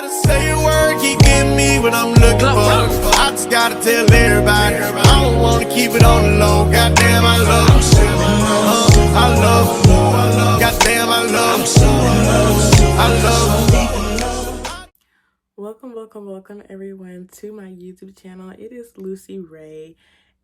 gotta say a word, keep getting me what I'm looking for. I just gotta tell everybody, I don't wanna keep it on the low. Goddamn, I love them. I love them. Goddamn, I love them. I love them. Welcome everyone to my YouTube channel. It is Lucy Ray,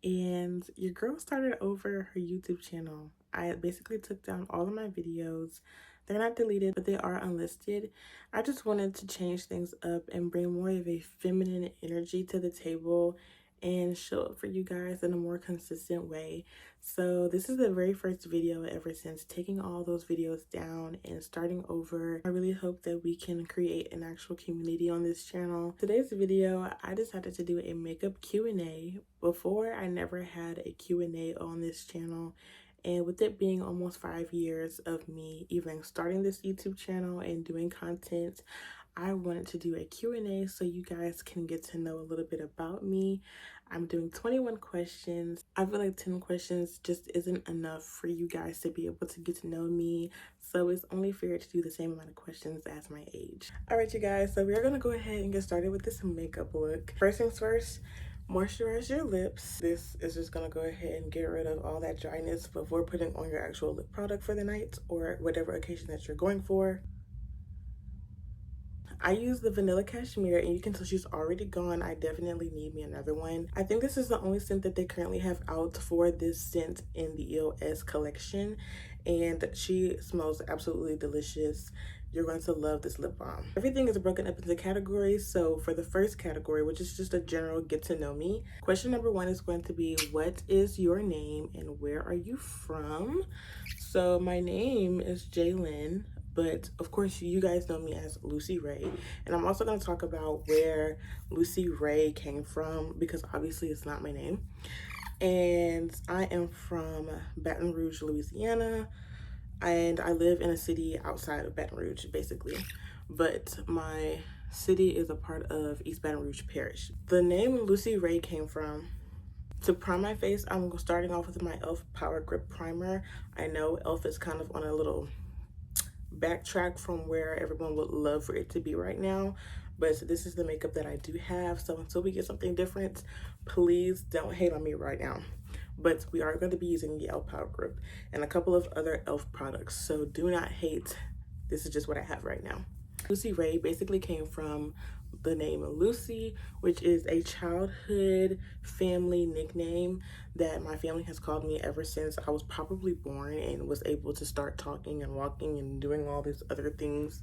and your girl started over her YouTube channel. I basically took down all of my videos. They're not deleted, but they are unlisted. I just wanted to change things up and bring more of a feminine energy to the table and show up for you guys in a more consistent way. So this is the very first video ever since taking all those videos down and starting over. I really hope that we can create an actual community on this channel. Today's video, I decided to do a makeup Q&A. Before, I never had a Q&A on this channel. And with it being almost 5 years of me even starting this YouTube channel and doing content, I wanted to do a Q&A so you guys can get to know a little bit about me. I'm doing 21 questions. I feel like 10 questions just isn't enough for you guys to be able to get to know me. So it's only fair to do the same amount of questions as my age. All right, you guys, so we're going to go ahead and get started with this makeup look. First things first, moisturize your lips. This is just going to go ahead and get rid of all that dryness before putting on your actual lip product for the night or whatever occasion that you're going for. I use the Vanilla Cashmere, and you can tell she's already gone. I definitely need me another one. I think this is the only scent that they currently have out for this scent in the EOS collection, and she smells absolutely delicious. You're going to love this lip balm. Everything is broken up into categories. So for the first category, which is just a general get to know me, question number 1 is going to be, what is your name and where are you from? So my name is Jaylyn, but of course you guys know me as Lucy Ray, and I'm also going to talk about where Lucy Ray came from because obviously it's not my name. And I am from Baton Rouge, Louisiana, and I live in a city outside of Baton Rouge basically, but my city is a part of East Baton Rouge Parish. The name Lucy Ray came from, to prime my face, I'm starting off with my e.l.f. Power Grip Primer. I know e.l.f. is kind of on a little backtrack from where everyone would love for it to be right now, but this is the makeup that I do have. So until we get something different, please don't hate on me right now. But we are going to be using the e.l.f. Power Grip and a couple of other e.l.f. products, so do not hate. This is just what I have right now. Lucy Ray basically came from the name Lucy, which is a childhood family nickname that my family has called me ever since I was probably born and was able to start talking and walking and doing all these other things.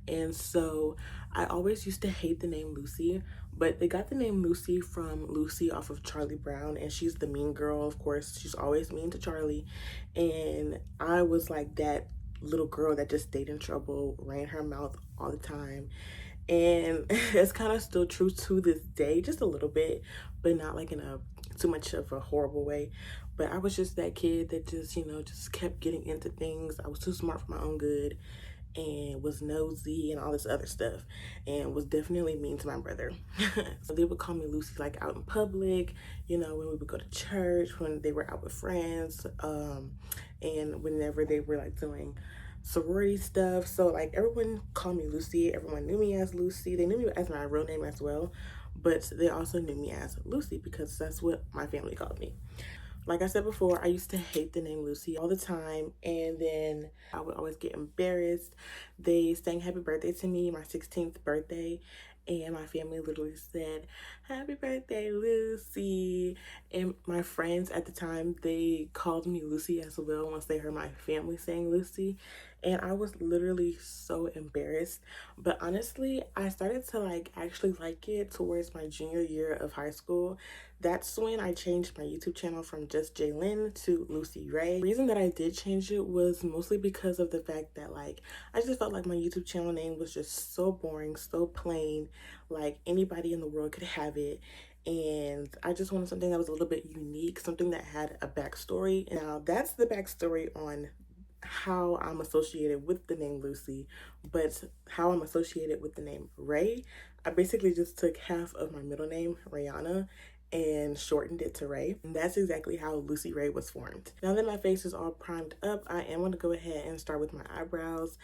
And so I always used to hate the name Lucy, but they got the name Lucy from Lucy off of Charlie Brown, and she's the mean girl, of course. She's always mean to Charlie, and I was like that little girl that just stayed in trouble, ran her mouth all the time. And it's kind of still true to this day, just a little bit, but not like in a too much of a horrible way. But I was just that kid that just, just kept getting into things. I was too smart for my own good and was nosy and all this other stuff, and was definitely mean to my brother. So they would call me Lucy like out in public, when we would go to church, when they were out with friends, and whenever they were like doing sorority stuff. So like everyone called me Lucy, everyone knew me as Lucy. They knew me as my real name as well, but they also knew me as Lucy because that's what my family called me. Like I said before, I used to hate the name Lucy all the time, and then I would always get embarrassed. They sang happy birthday to me, my 16th birthday, and my family literally said, "Happy birthday, Lucy." And my friends at the time, they called me Lucy as well once they heard my family saying Lucy. And I was literally so embarrassed. But honestly, I started to actually like it towards my junior year of high school. That's when I changed my YouTube channel from just Jaylyn to Lucy Ray. The reason that I did change it was mostly because of the fact that I just felt like my YouTube channel name was just so boring, so plain, like anybody in the world could have it. And I just wanted something that was a little bit unique, something that had a backstory. Now that's the backstory on how I'm associated with the name Lucy, but how I'm associated with the name Ray, I basically just took half of my middle name, Rihanna, and shortened it to Ray. And that's exactly how Lucy Ray was formed. Now that my face is all primed up, I am going to go ahead and start with my eyebrows.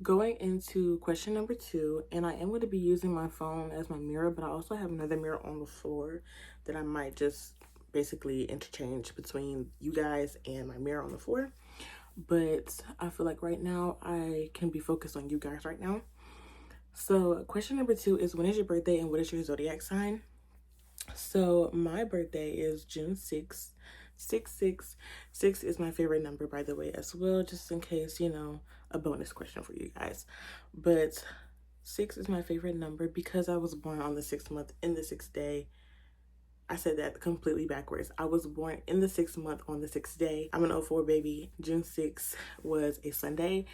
Going into question number 2, and I am going to be using my phone as my mirror, but I also have another mirror on the floor that I might just basically interchange between you guys and my mirror on the floor. But I feel like right now I can be focused on you guys right now. So question number 2 is, when is your birthday and what is your zodiac sign? So my birthday is June 6th. 6 6 is my favorite number, by the way, as well, just in case, you know, a bonus question for you guys. But 6 is my favorite number because I was born on the 6th month in the 6th day. I said that completely backwards. I was born in the 6th month on the 6th day. I'm an 04 baby. June 6th was a Sunday,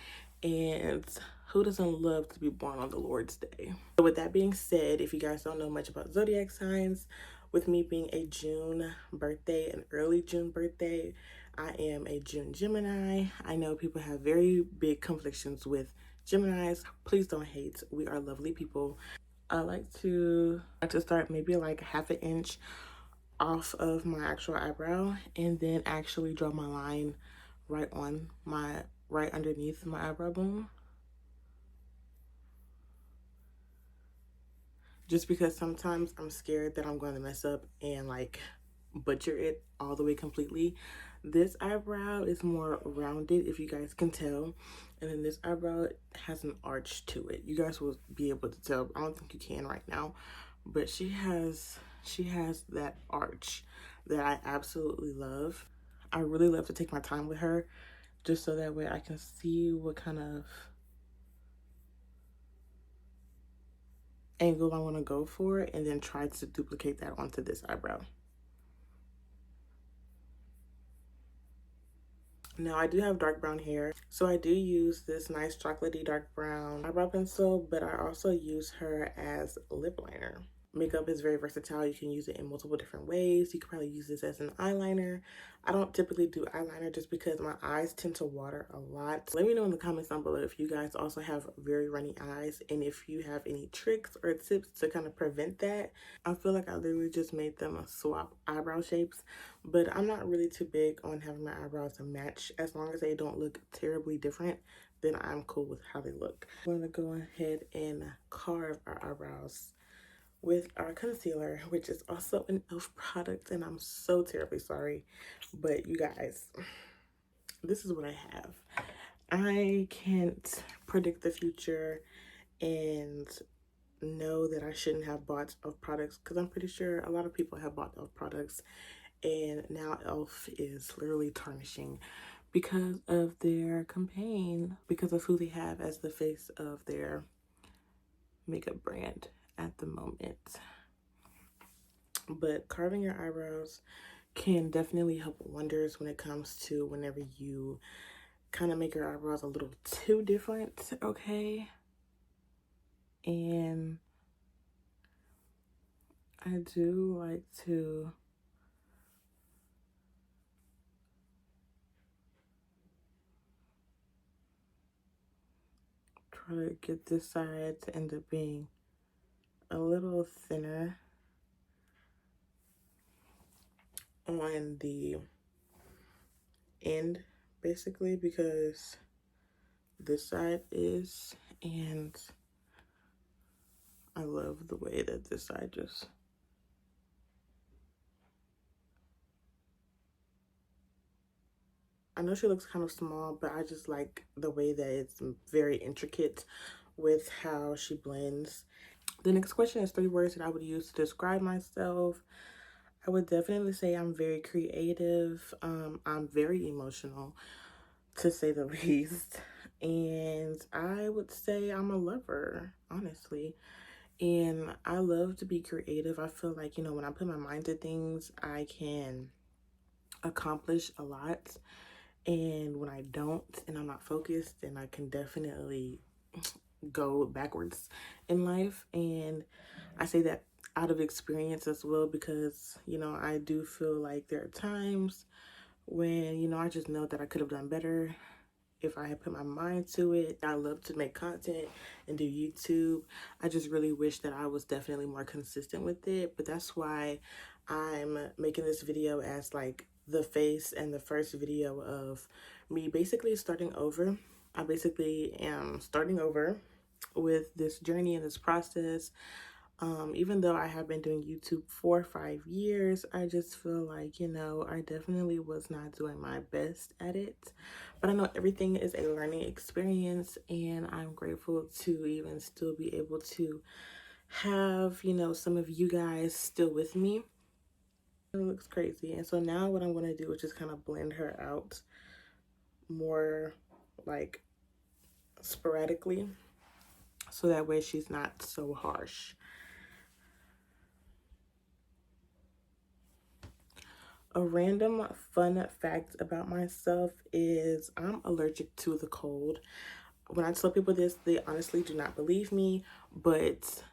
and who doesn't love to be born on the Lord's Day? So with that being said, if you guys don't know much about zodiac signs, with me being a June birthday, an early June birthday, I am a June Gemini. I know people have very big conflictions with Geminis. Please don't hate. We are lovely people. I like to start maybe like half an inch off of my actual eyebrow and then actually draw my line right underneath my eyebrow bone. Just because sometimes I'm scared that I'm going to mess up and like butcher it all the way completely. This eyebrow is more rounded, if you guys can tell, and then this eyebrow has an arch to it. You guys will be able to tell. I don't think you can right now, but she has that arch that I absolutely love. I really love to take my time with her just so that way I can see what kind of angle I want to go for and then try to duplicate that onto this eyebrow. Now I do have dark brown hair, so I do use this nice chocolatey dark brown eyebrow pencil, but I also use her as lip liner. Makeup is very versatile. You can use it in multiple different ways. You could probably use this as an eyeliner. I don't typically do eyeliner just because my eyes tend to water a lot. Let me know in the comments down below if you guys also have very runny eyes and if you have any tricks or tips to kind of prevent that. I feel like I literally just made them swap eyebrow shapes, but I'm not really too big on having my eyebrows to match. As long as they don't look terribly different, then I'm cool with how they look. I'm gonna go ahead and carve our eyebrows with our concealer, which is also an e.l.f. product, and I'm so terribly sorry, but you guys, this is what I have. I can't predict the future and know that I shouldn't have bought e.l.f. products because I'm pretty sure a lot of people have bought e.l.f. products, and now e.l.f. is literally tarnishing because of their campaign, because of who they have as the face of their makeup brand at the moment. But carving your eyebrows can definitely help wonders when it comes to whenever you kind of make your eyebrows a little too different, okay? And I do like to try to get this side to end up being a little thinner on the end, basically, because this side is, and I love the way that this side just I know she looks kind of small, but I just like the way that it's very intricate with how she blends. The next question is 3 words that I would use to describe myself. I would definitely say I'm very creative. I'm very emotional, to say the least. And I would say I'm a lover, honestly. And I love to be creative. I feel like, you know, when I put my mind to things, I can accomplish a lot. And when I don't and I'm not focused, then I can definitely go backwards in life. And I say that out of experience as well because, you know, I do feel like there are times when, you know, I just know that I could have done better if I had put my mind to it. I love to make content and do YouTube. I just really wish that I was definitely more consistent with it, but that's why I'm making this video as like the face and the first video of me basically starting over. I basically am starting over with this journey and this process. Even though I have been doing YouTube for 5 years, I just feel like, I definitely was not doing my best at it. But I know everything is a learning experience, and I'm grateful to even still be able to have, some of you guys still with me. It looks crazy. And so now what I'm going to do is just kind of blend her out more like sporadically, so that way she's not so harsh. A random fun fact about myself is I'm allergic to the cold. When I tell people this, they honestly do not believe me, but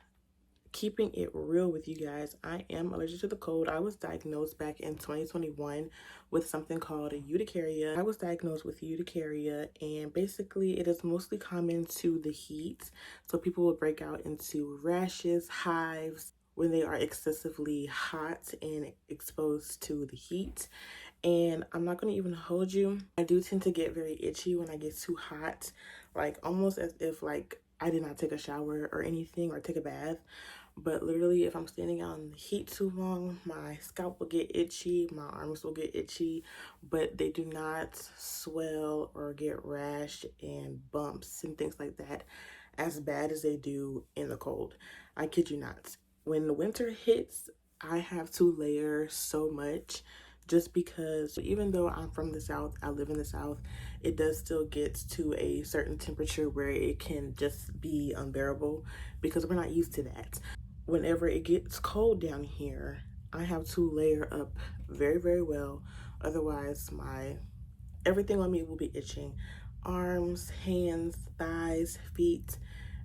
keeping it real with you guys, I am allergic to the cold. I was diagnosed back in 2021 with something called a urticaria. I was diagnosed with urticaria, and basically it is mostly common to the heat. So people will break out into rashes, hives when they are excessively hot and exposed to the heat. And I'm not going to even hold you, I do tend to get very itchy when I get too hot, like almost as if like I did not take a shower or anything or take a bath. But literally, if I'm standing out in the heat too long, my scalp will get itchy, my arms will get itchy, but they do not swell or get rash and bumps and things like that as bad as they do in the cold. I kid you not. When the winter hits, I have to layer so much, just because even though I'm from the South, I live in the South, it does still get to a certain temperature where it can just be unbearable because we're not used to that. Whenever it gets cold down here, I have to layer up very, very well. Otherwise, everything on me will be itching. Arms, hands, thighs, feet,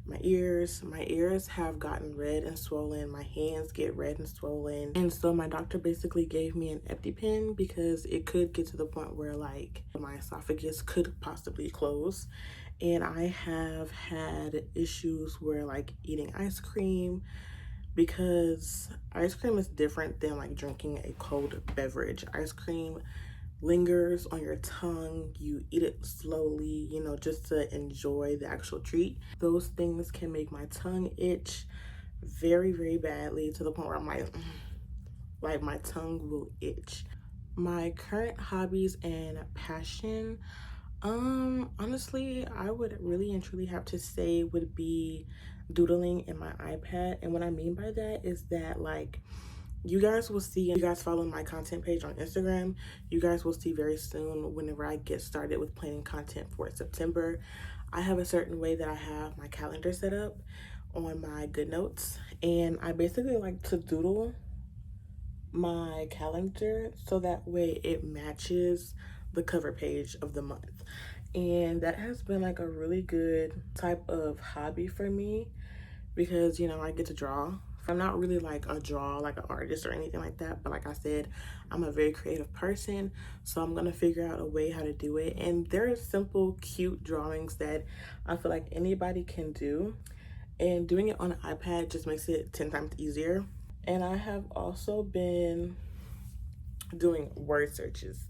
my ears. My ears have gotten red and swollen. My hands get red and swollen. And so my doctor basically gave me an EpiPen because it could get to the point where like my esophagus could possibly close. And I have had issues where like eating ice cream, because ice cream is different than like drinking a cold beverage. Ice cream lingers on your tongue. You eat it slowly, just to enjoy the actual treat. Those things can make my tongue itch very, very badly, to the point where I'm like my tongue will itch. My current hobbies and passion, honestly, I would really and truly have to say would be doodling in my iPad. And what I mean by that is that like you guys will see, you guys follow my content page on Instagram, you guys will see very soon whenever I get started with planning content for September. I have a certain way that I have my calendar set up on my GoodNotes, and I basically like to doodle my calendar so that way it matches the cover page of the month. And that has been like a really good type of hobby for me because I get to draw. I'm not really like a like an artist or anything like that, but like I said, I'm a very creative person, so I'm gonna figure out a way how to do it. And there are simple cute drawings that I feel like anybody can do, and doing it on an iPad just makes it 10 times easier. And I have also been doing word searches.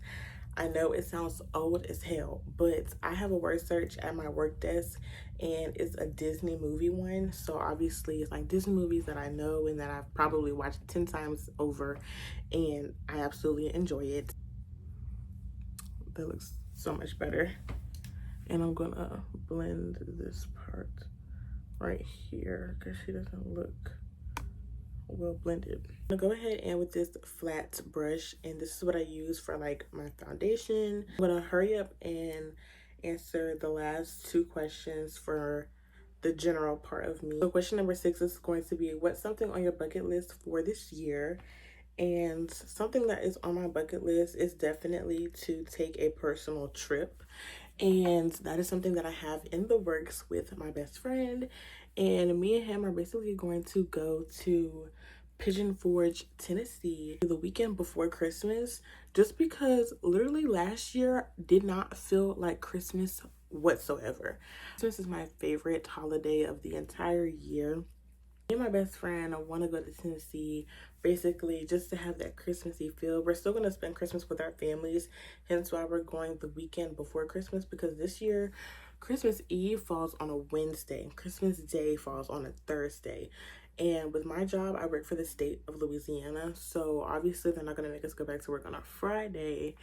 I know it sounds old as hell, but I have a word search at my work desk, and it's a Disney movie one. So obviously it's like Disney movies that I know and that I've probably watched 10 times over, and I absolutely enjoy it. That looks so much better. And I'm gonna blend this part right here because she doesn't look well blended. I'm gonna go ahead and with this flat brush, and this is what I use for like my foundation. I'm gonna hurry up and answer the last two questions for the general part of me. So question number 6 is going to be, what's something on your bucket list for this year? And something that is on my bucket list is definitely to take a personal trip. And that is something that I have in the works with my best friend. And me and him are basically going to go to Pigeon Forge, Tennessee the weekend before Christmas, just because literally last year did not feel like Christmas whatsoever. Christmas is my favorite holiday of the entire year. Me and my best friend want to go to Tennessee basically just to have that Christmassy feel. We're still going to spend Christmas with our families, hence why we're going the weekend before Christmas, because this year Christmas Eve falls on a Wednesday and Christmas Day falls on a Thursday. And with my job, I work for the state of Louisiana. So obviously they're not going to make us go back to work on a Friday,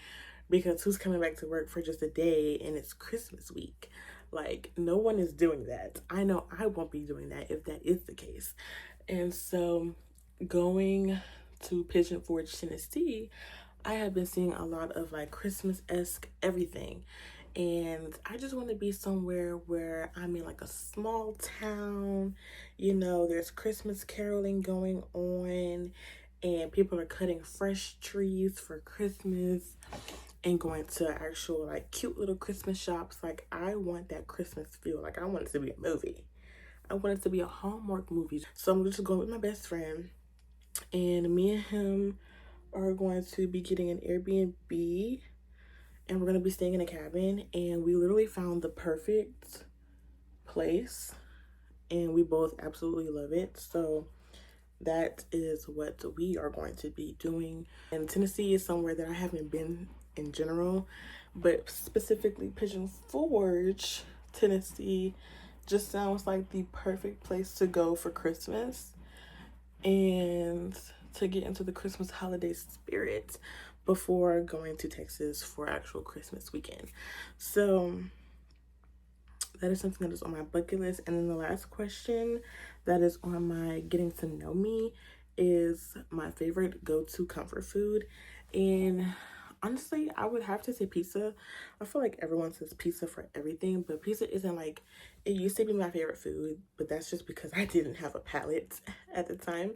because who's coming back to work for just a day and it's Christmas week? Like, no one is doing that. I know I won't be doing that if that is the case. And so going to Pigeon Forge, Tennessee, I have been seeing a lot of like Christmas-esque everything. And I just want to be somewhere where I'm in like a small town, you know, there's Christmas caroling going on and people are cutting fresh trees for Christmas and going to actual like cute little Christmas shops. Like, I want that Christmas feel. Like, I want it to be a movie. I want it to be a Hallmark movie. So I'm just going with my best friend, and me and him are going to be getting an Airbnb, and we're going to be staying in a cabin. And we literally found the perfect place and we both absolutely love it. So that is what we are going to be doing. And Tennessee is somewhere that I haven't been in general, but specifically Pigeon Forge, Tennessee just sounds like the perfect place to go for Christmas and to get into the Christmas holiday spirit before going to Texas for actual Christmas weekend. So that is something that is on my bucket list. And then the last question that is on my getting to know me is my favorite go-to comfort food. And honestly, I would have to say pizza. I feel like everyone says pizza for everything, but pizza isn't like, it used to be my favorite food, but that's just because I didn't have a palate at the time.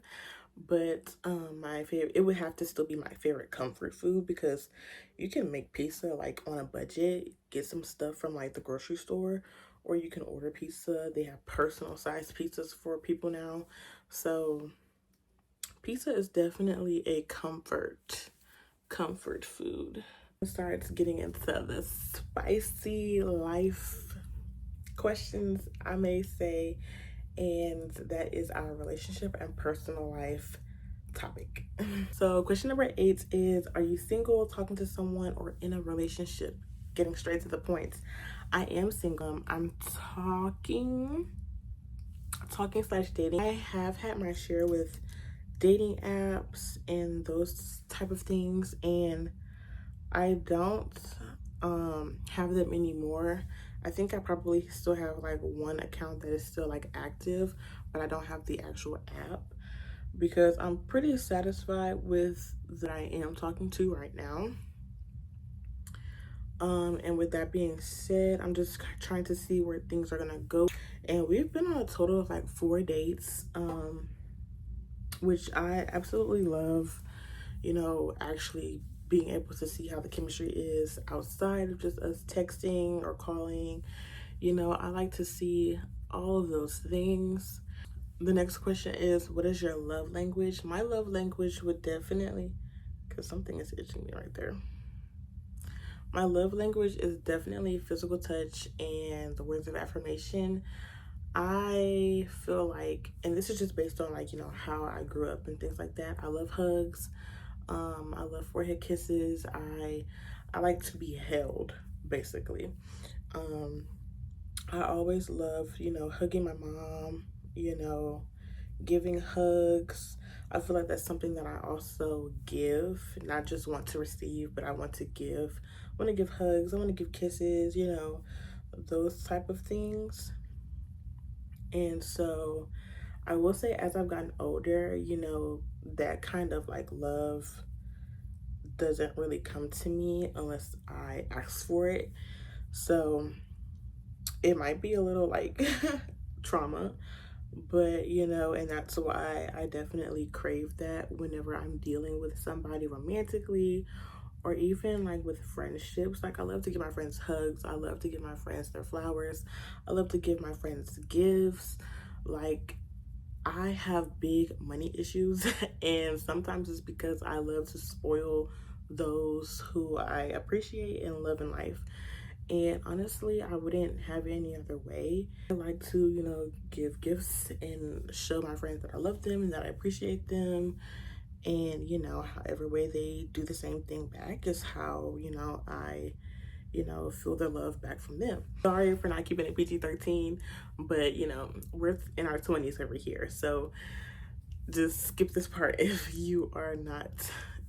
But my favorite, it would have to still be my favorite comfort food, because you can make pizza like on a budget, get some stuff from like the grocery store, or you can order pizza. They have personal sized pizzas for people now. So pizza is definitely a comfort food. It starts getting into the spicy life questions, I may say, and that is our relationship and personal life topic. So question number 8 is, are you single, talking to someone, or in a relationship? Getting straight to the point, I am single. I'm talking slash dating. I have had my share with dating apps and those type of things, and I don't have them anymore. I think I probably still have like one account that is still like active, but I don't have the actual app, because I'm pretty satisfied with that I am talking to right now. And with that being said, I'm just trying to see where things are gonna go. And we've been on a total of like 4 dates, which I absolutely love, you know, actually being able to see how the chemistry is outside of just us texting or calling. You know, I like to see all of those things. The next question is, what is your love language? My love language would definitely, because something is itching me right there. My love language is definitely physical touch and the words of affirmation. I feel like, and this is just based on like, you know, how I grew up and things like that, I love hugs. I love forehead kisses. I like to be held, basically. I always love, you know, hugging my mom, you know, giving hugs. I feel like that's something that I also give, not just want to receive, but I want to give. I want to give hugs, I want to give kisses, you know, those type of things. And so I will say, as I've gotten older, you know, that kind of like love doesn't really come to me unless I ask for it. So it might be a little like trauma, but you know, and that's why I definitely crave that whenever I'm dealing with somebody romantically, or even like with friendships. Like, I love to give my friends hugs, I love to give my friends their flowers, I love to give my friends gifts. Like, I have big money issues and sometimes it's because I love to spoil those who I appreciate and love in life. And honestly, I wouldn't have it any other way. I like to, you know, give gifts and show my friends that I love them and that I appreciate them. And, you know, however way they do the same thing back is how, you know, I you know, feel the love back from them. Sorry for not keeping it PG-13, but you know, we're in our 20s over here, so just skip this part if you are not,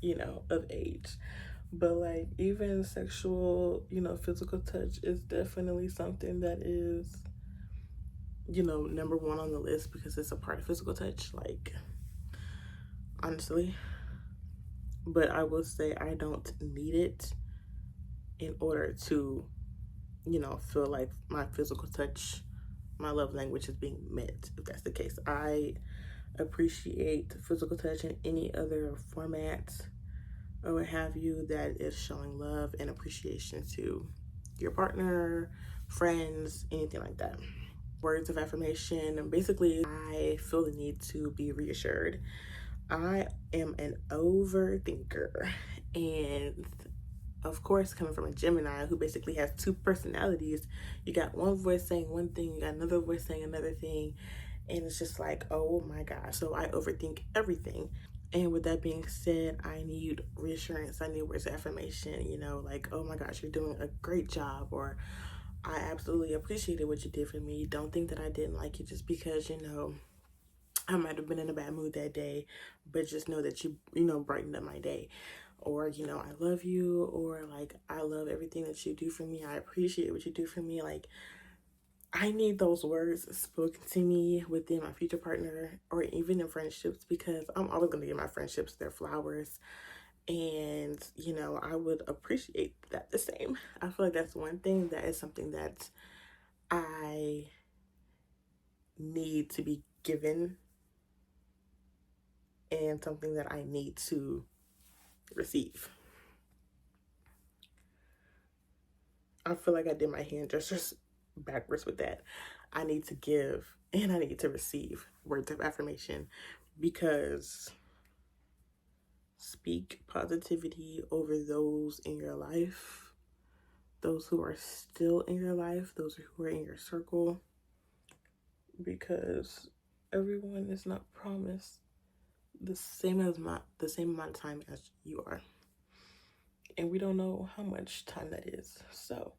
you know, of age. But like, even sexual, you know, physical touch is definitely something that is, you know, number one on the list, because it's a part of physical touch, like, honestly. But I will say I don't need it in order to, you know, feel like my physical touch, my love language is being met. If that's the case, I appreciate physical touch in any other format or what have you that is showing love and appreciation to your partner, friends, anything like that. Words of affirmation. Basically, I feel the need to be reassured. I am an overthinker, and of course, coming from a Gemini who basically has two personalities, you got one voice saying one thing, you got another voice saying another thing, and it's just like, oh my gosh. So I overthink everything. And with that being said, I need reassurance. I need words of affirmation, you know, like, oh my gosh, you're doing a great job, or I absolutely appreciated what you did for me. Don't think that I didn't like you just because, you know, I might have been in a bad mood that day, but just know that you know, brightened up my day. Or, you know, I love you, or like, I love everything that you do for me. I appreciate what you do for me. Like, I need those words spoken to me within my future partner, or even in friendships, because I'm always going to give my friendships their flowers. And, you know, I would appreciate that the same. I feel like that's one thing that is something that I need to be given, and something that I need to receive. I feel like I did my hand gestures backwards with that. I need to give and I need to receive words of affirmation, because speak positivity over those in your life, those who are still in your life, those who are in your circle, because everyone is not promised the same amount of time as you are, and we don't know how much time that is. So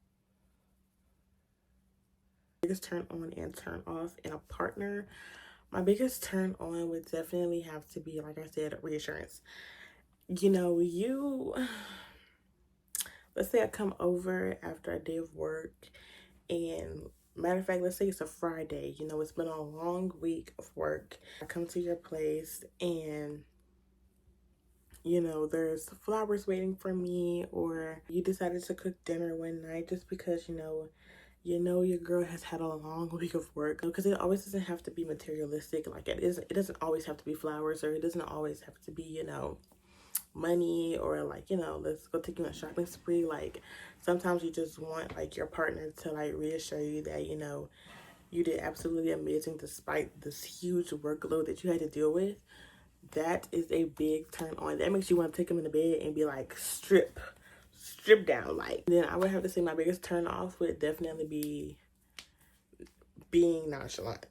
biggest turn on and turn off in a partner, my biggest turn on would definitely have to be, like I said, reassurance. You know, let's say I come over after a day of work, and matter of fact, let's say it's a Friday, you know, it's been a long week of work. I come to your place and, you know, there's flowers waiting for me, or you decided to cook dinner one night just because, you know, your girl has had a long week of work. Because it always doesn't have to be materialistic. Like, it doesn't always have to be flowers, or it doesn't always have to be, you know, money, or like, you know, let's go take you on a shopping spree. Like, sometimes you just want like your partner to like reassure you that, you know, you did absolutely amazing despite this huge workload that you had to deal with. That is a big turn on. That makes you want to take them in the bed and be like, strip down. Like, then I would have to say my biggest turn off would definitely be being nonchalant.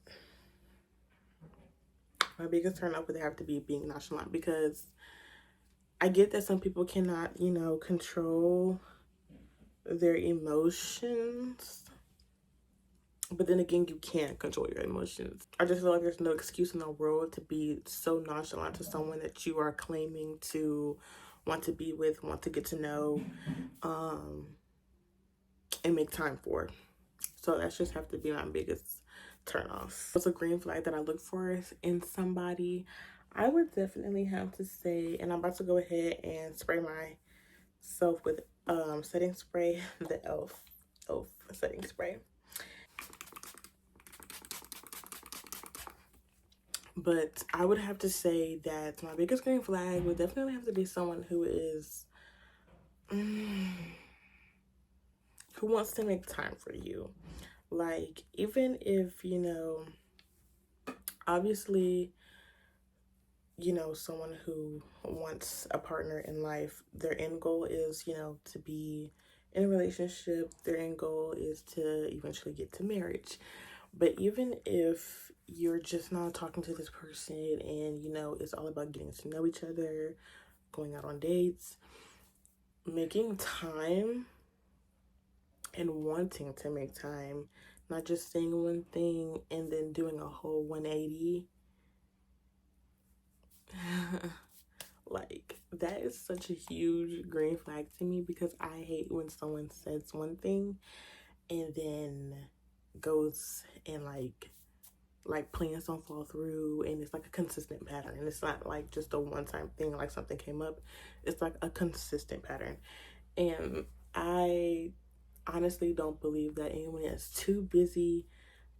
My biggest turn off would have to be being nonchalant, because I get that some people cannot, you know, control their emotions, but then again, you can't control your emotions. I just feel like there's no excuse in the world to be so nonchalant to someone that you are claiming to want to be with, want to get to know, and make time for. So that's just have to be my biggest turn off. What's a green flag that I look for in somebody? I would definitely have to say, and I'm about to go ahead and spray myself with setting spray, the elf setting spray. But I would have to say that my biggest green flag would definitely have to be someone who is who wants to make time for you. Like, even if, you know, obviously, you know, someone who wants a partner in life, their end goal is, you know, to be in a relationship. Their end goal is to eventually get to marriage. But even if you're just not talking to this person and, you know, it's all about getting to know each other, going out on dates, making time and wanting to make time, not just saying one thing and then doing a whole 180. Like, that is such a huge green flag to me, because I hate when someone says one thing and then goes and like plans don't fall through, and it's like a consistent pattern, and it's not like just a one-time thing like something came up. It's like a consistent pattern. And I honestly don't believe that anyone is too busy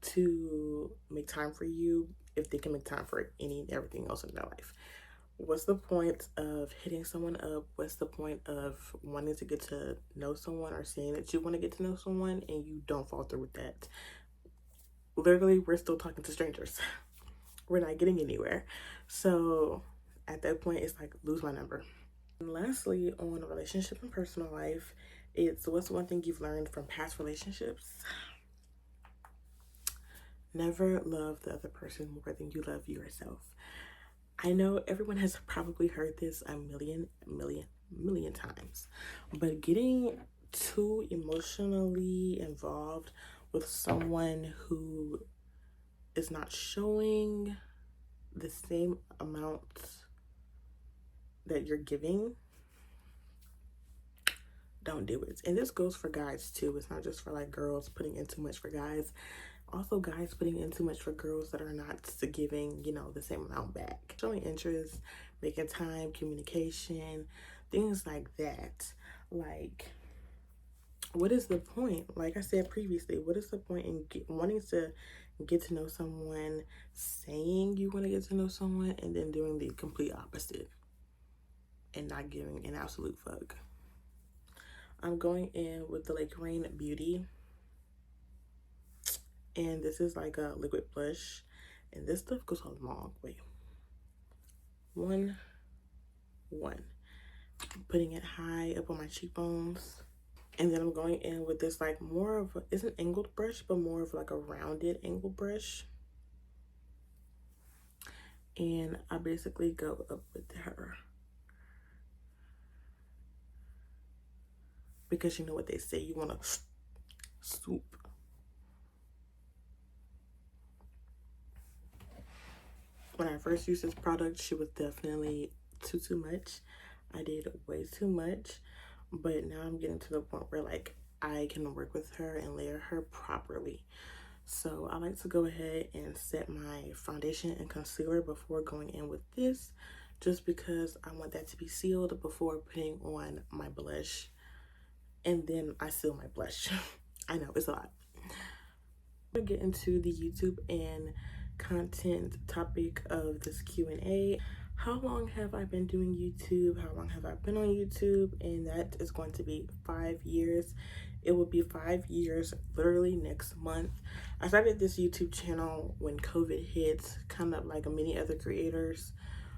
to make time for you if they can make time for any and everything else in their life. What's the point of hitting someone up? What's the point of wanting to get to know someone or saying that you want to get to know someone and you don't fall through with that? Literally, we're still talking to strangers. We're not getting anywhere. So at that point, it's like, lose my number. And lastly, on relationship and personal life, it's what's one thing you've learned from past relationships? Never love the other person more than you love yourself. I know everyone has probably heard this a million times, but getting too emotionally involved with someone who is not showing the same amount that you're giving, don't do it. And this goes for guys too. It's not just for like girls putting in too much for guys. Also, guys putting in too much for girls that are not giving, you know, the same amount back. Showing interest, making time, communication, things like that. Like, what is the point? Like I said previously, what is the point in wanting to get to know someone, saying you want to get to know someone, and then doing the complete opposite and not giving an absolute fuck? I'm going in with the Lake Rain Beauty. And this is like a liquid blush, and this stuff goes a long way. One, putting it high up on my cheekbones, and then I'm going in with this like more of a, it's an angled brush, but more of like a rounded angled brush, and I basically go up with her, because you know what they say, you want to swoop. When I first used this product, she was definitely too much. I did way too much, but now I'm getting to the point where like I can work with her and layer her properly. So I like to go ahead and set my foundation and concealer before going in with this, just because I want that to be sealed before putting on my blush, and then I seal my blush. I know, it's a lot. I'm gonna get into the YouTube and content topic of this Q&A. How long have I been doing YouTube? How long have I been on YouTube? And that is going to be 5 years. It will be 5 years literally next month. I started this YouTube channel when COVID hit, kind of like many other creators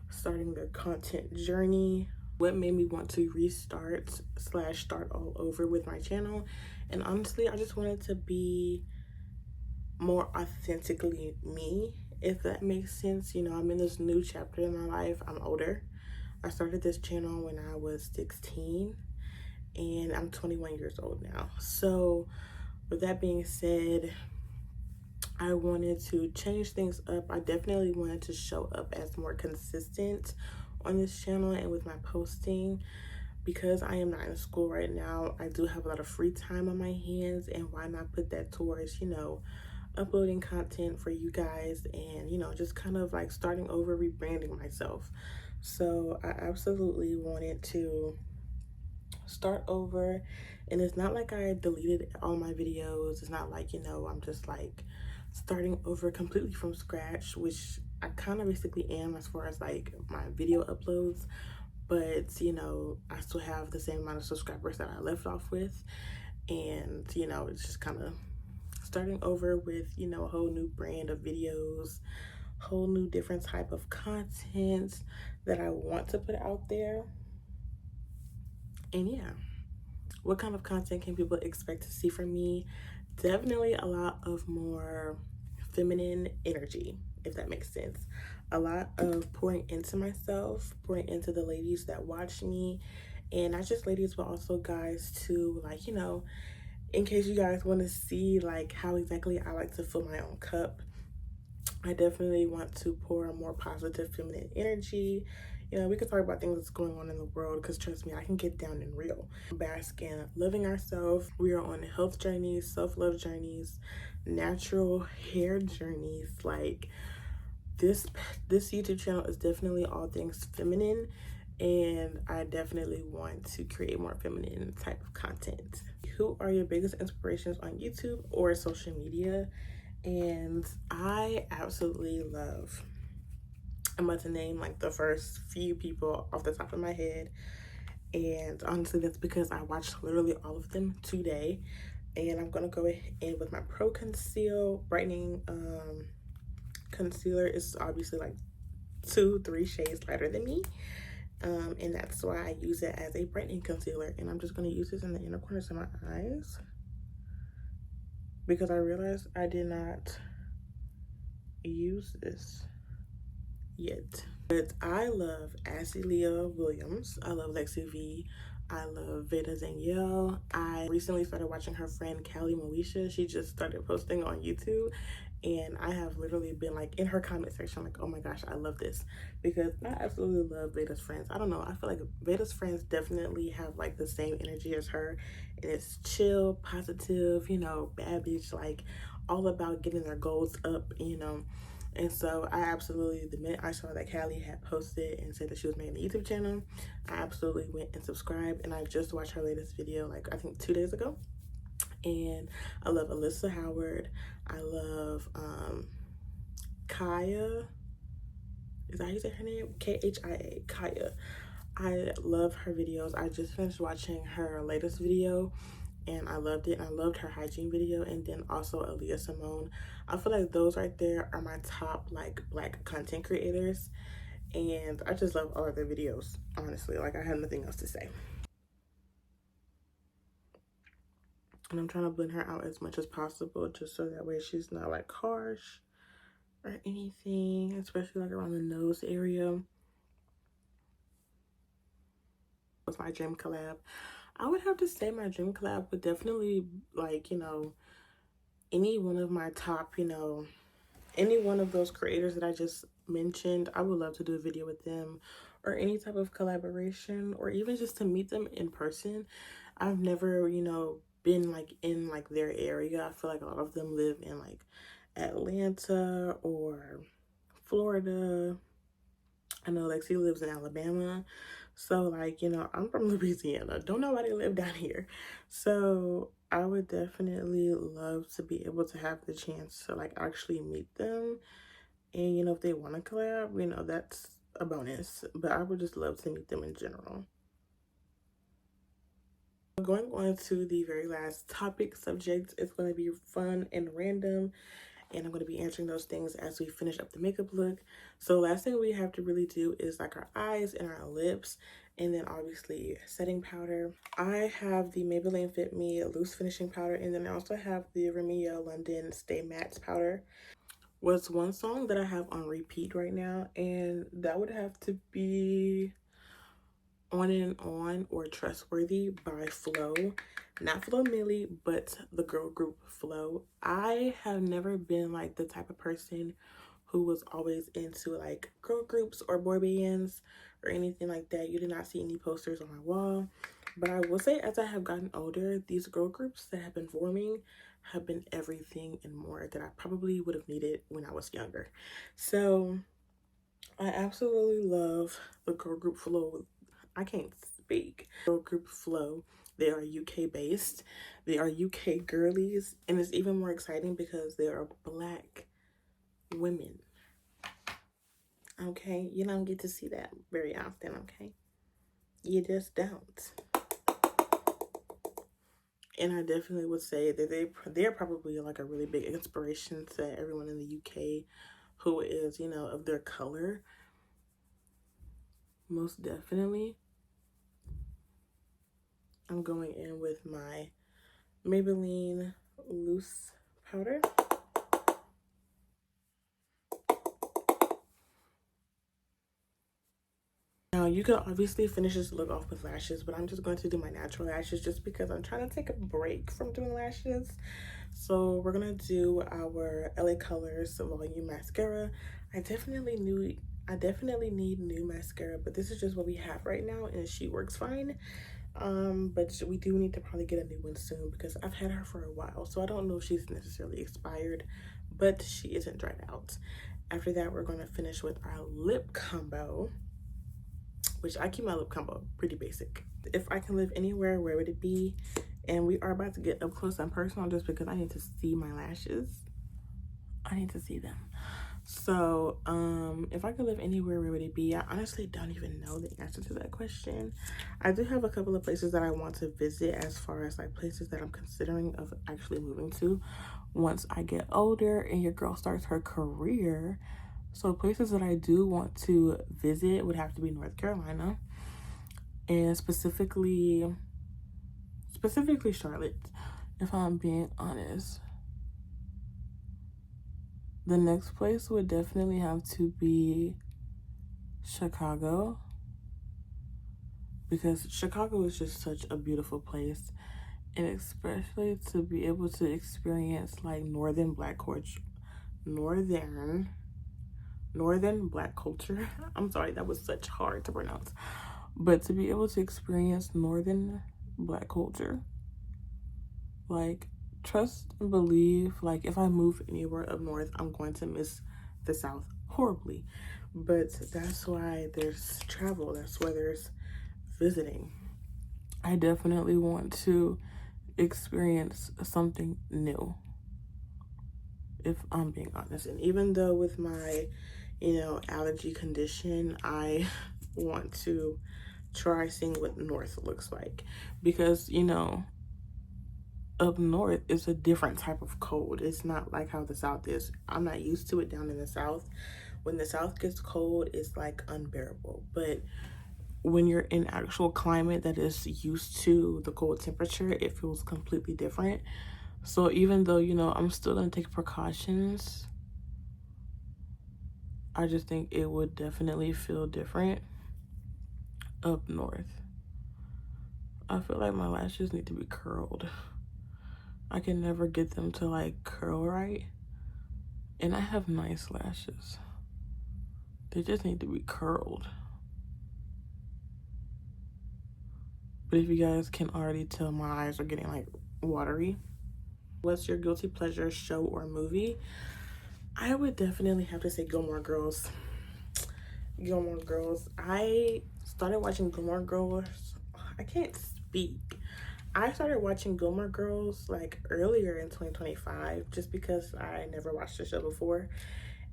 starting their content journey. What made me want to restart / start all over with my channel? And honestly, I just wanted to be more authentically me, if that makes sense. You know, I'm in this new chapter in my life. I'm older. I started this channel when I was 16, and I'm 21 years old now. So with that being said, I wanted to change things up. I definitely wanted to show up as more consistent on this channel and with my posting. Because I am not in school right now, I do have a lot of free time on my hands, and why not put that towards, you know, uploading content for you guys, and you know, just kind of like starting over, rebranding myself. So I absolutely wanted to start over, and it's not like I deleted all my videos. It's not like, you know, I'm just like starting over completely from scratch, which I kind of basically am as far as like my video uploads. But you know, I still have the same amount of subscribers that I left off with, and you know, it's just kind of starting over with, you know, a whole new brand of videos, whole new different type of content that I want to put out there. And yeah, what kind of content can people expect to see from me? Definitely a lot of more feminine energy, if that makes sense. A lot of pouring into myself, pouring into the ladies that watch me, and not just ladies, but also guys too. Like, you know, in case you guys want to see like how exactly I like to fill my own cup, I definitely want to pour a more positive feminine energy. You know, we can talk about things that's going on in the world, because trust me, I can get down and real. Bask in loving ourselves. We are on health journeys, self-love journeys, natural hair journeys. Like this YouTube channel is definitely all things feminine, and I definitely want to create more feminine type of content. Who are your biggest inspirations on YouTube or social media? And I absolutely love, I'm about to name like the first few people off the top of my head, and honestly that's because I watched literally all of them today. And I'm gonna go in with my Pro Conceal brightening concealer. Is obviously like 2-3 shades lighter than me, and that's why I use it as a brightening concealer. And I'm just gonna use this in the inner corners of my eyes, because I realized I did not use this yet. But I love Leah Williams. I love Lexi V. I love Veda Danielle. I recently started watching her friend Callie Moesha. She just started posting on YouTube, and I have literally been like in her comment section like, oh my gosh, I love this, because I absolutely love Veda's friends. I don't know, I feel like Veda's friends definitely have like the same energy as her, and it's chill, positive, you know, bad bitch, like all about getting their goals up, you know. And so I absolutely, the minute I saw that Callie had posted and said that she was making a YouTube channel, I absolutely went and subscribed. And I just watched her latest video, like I think 2 days ago. And I love Alyssa Howard. I love Kaya. Is that how you say her name? Khia. Kaya. I love her videos. I just finished watching her latest video and I loved it. And I loved her hygiene video, and then also Aaliyah Simone. I feel like those right there are my top like Black content creators, and I just love all of their videos, honestly. Like I have nothing else to say. And I'm trying to blend her out as much as possible, just so that way she's not like harsh or anything, especially like around the nose area. With my dream collab, I would have to say my dream collab would definitely, like, you know, any one of my top, you know, any one of those creators that I just mentioned. I would love to do a video with them, or any type of collaboration, or even just to meet them in person. I've never, you know, been like in like their area. I feel like a lot of them live in like Atlanta or Florida. I know Lexi lives in Alabama. So like, you know, I'm from Louisiana. Don't nobody live down here. So I would definitely love to be able to have the chance to like actually meet them. And, you know, if they want to collab, you know, that's a bonus. But I would just love to meet them in general. Going on to the very last topic subject, it's going to be fun and random, and I'm going to be answering those things as we finish up the makeup look. So last thing we have to really do is like our eyes and our lips, and then obviously setting powder. I have the Maybelline Fit Me loose finishing powder, and then I also have the Remio London Stay Matte powder. What's one song that I have on repeat right now, and that would have to be On and On or Trustworthy by Flo. Not Flo Millie, but the girl group Flo. I have never been like the type of person who was always into like girl groups or boy bands or anything like that. You did not see any posters on my wall. But I will say, as I have gotten older, these girl groups that have been forming have been everything and more that I probably would have needed when I was younger. So I absolutely love the girl group Flo. I can't speak. Girl group Flo. They are UK based. They are UK girlies, and it's even more exciting because they are Black women. Okay, you don't get to see that very often. Okay, you just don't. And I definitely would say that they're probably like a really big inspiration to everyone in the UK who is, you know, of their color. Most definitely. I'm going in with my Maybelline loose powder. Now You could obviously finish this look off with lashes, but I'm just going to do my natural lashes just because I'm trying to take a break from doing lashes. So we're gonna do our LA Colors Volume Mascara. I definitely need new mascara, but this is just what we have right now, and she works fine. But we do need to probably get a new one soon because I've had her for a while, so I don't know if she's necessarily expired, but she isn't dried out. After that, we're gonna finish with our lip combo, which I keep my lip combo pretty basic. If I can live anywhere, where would it be? And we are about to get up close and personal just because I need to see my lashes. I need to see them. So, if I could live anywhere, where would it be? I honestly don't even know the answer to that question. I do have a couple of places that I want to visit, as far as like places that I'm considering of actually moving to once I get older and your girl starts her career. So places that I do want to visit would have to be North Carolina, and specifically Charlotte, if I'm being honest. The next place would definitely have to be Chicago, because Chicago is just such a beautiful place, and especially to be able to experience like northern black culture. I'm sorry, that was such hard to pronounce. But to be able to experience northern black culture, like, trust and believe, like, if I move anywhere up north, I'm going to miss the south horribly. But that's why there's travel, that's why there's visiting. I definitely want to experience something new, if I'm being honest. And even though with my, allergy condition, I want to try seeing what north looks like, because up north is a different type of cold. It's not like how the south is. I'm not used to it down in the south. When the south gets cold, it's like unbearable. But when you're in actual climate that is used to the cold temperature, it feels completely different. So even though I'm still gonna take precautions, I just think it would definitely feel different up north. I feel like my lashes need to be curled. I can never get them to like curl right. And I have nice lashes. They just need to be curled. But if you guys can already tell, my eyes are getting like watery. What's your guilty pleasure show or movie? I would definitely have to say Gilmore Girls. Gilmore Girls. I started watching Gilmore Girls. I can't speak. I started watching Gilmore Girls like earlier in 2025 just because I never watched the show before,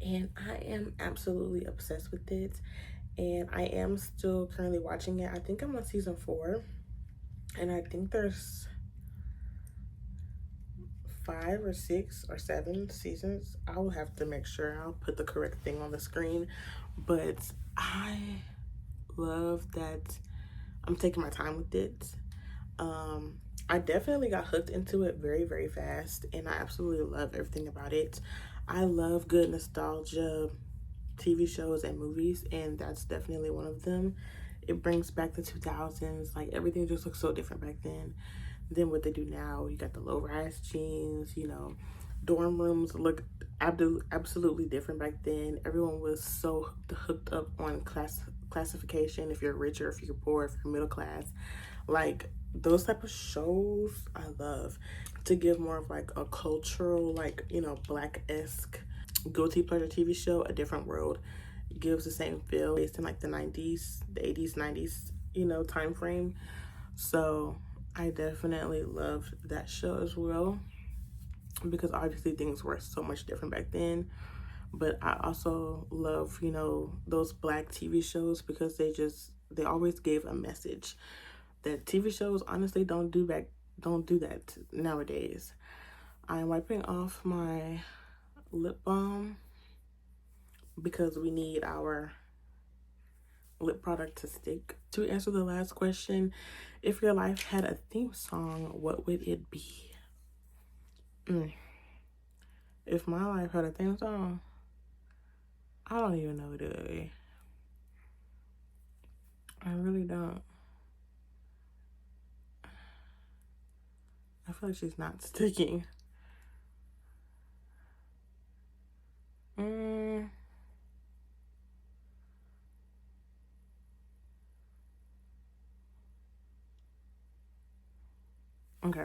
and I am absolutely obsessed with it, and I am still currently watching it. I think I'm on season 4, and I think there's 5 or 6 or 7 seasons. I will have to make sure I'll put the correct thing on the screen, but I love that I'm taking my time with it. I definitely got hooked into it very, very fast, and I absolutely love everything about it. I love good nostalgia TV shows and movies, and that's definitely one of them. It brings back the 2000s. Like, everything just looks so different back then than what they do now. You got the low-rise jeans, dorm rooms look absolutely different back then. Everyone was so hooked up on classification, if you're rich or if you're poor, if you're middle class. Like, those type of shows I love. To give more of like a cultural, like, black-esque guilty pleasure TV show, A Different World gives the same feel, based in like the 90s, the 80s, 90s, time frame. So I definitely loved that show as well, because obviously things were so much different back then. But I also love, those black TV shows, because they always gave a message that TV shows honestly don't do that nowadays. I'm wiping off my lip balm because we need our lip product to stick. To answer the last question, if your life had a theme song, what would it be? If my life had a theme song, I don't even know what it would be. feel like she's not sticking. Okay.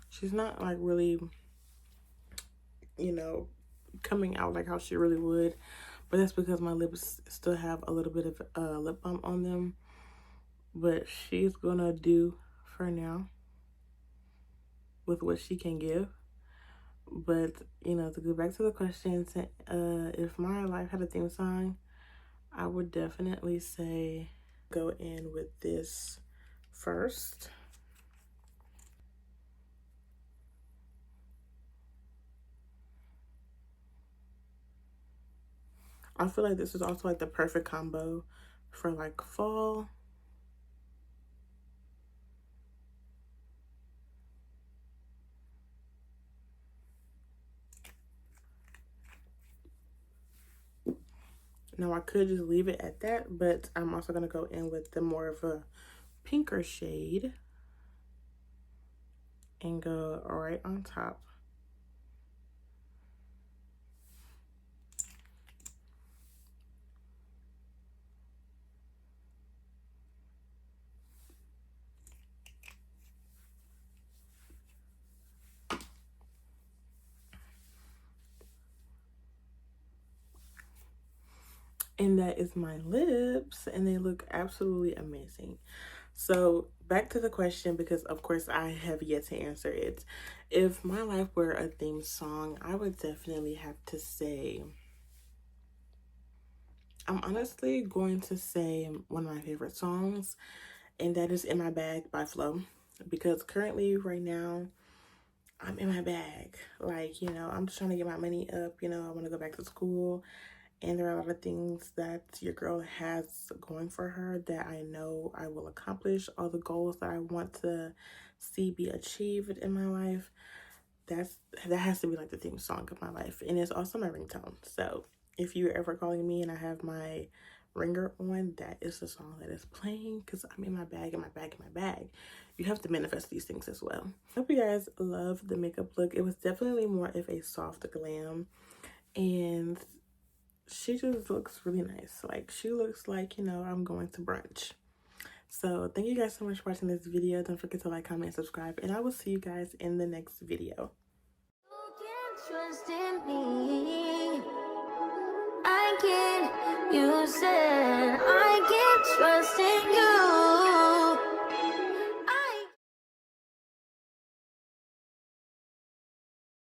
She's not like really, you know, coming out like how she really would. But that's because my lips still have a little bit of lip balm on them. But she's gonna do for now with what she can give. But, you know, to go back to the question, if my life had a theme song, I would definitely say go in with this first. I feel like this is also like the perfect combo for like fall. Now I could just leave it at that, but I'm also gonna go in with the more of a pinker shade and go right on top. And that is my lips, and they look absolutely amazing. So back to the question, because of course I have yet to answer it. If my life were a theme song, I would definitely have to say, I'm honestly going to say one of my favorite songs, and that is In My Bag by Flo. Because currently right now, I'm in my bag. Like, you know, I'm just trying to get my money up. You know, I want to go back to school. And there are a lot of things that your girl has going for her that I know I will accomplish. All the goals that I want to see be achieved in my life. That has to be like the theme song of my life. And it's also my ringtone. So if you're ever calling me and I have my ringer on, that is the song that is playing, because I'm in my bag, in my bag, in my bag. You have to manifest these things as well. Hope you guys love the makeup look. It was definitely more of a soft glam, and she just looks really nice. Like, she looks like, you know, I'm going to brunch. So thank you guys so much for watching this video. Don't forget to like, comment, and subscribe, and I will see you guys in the next video.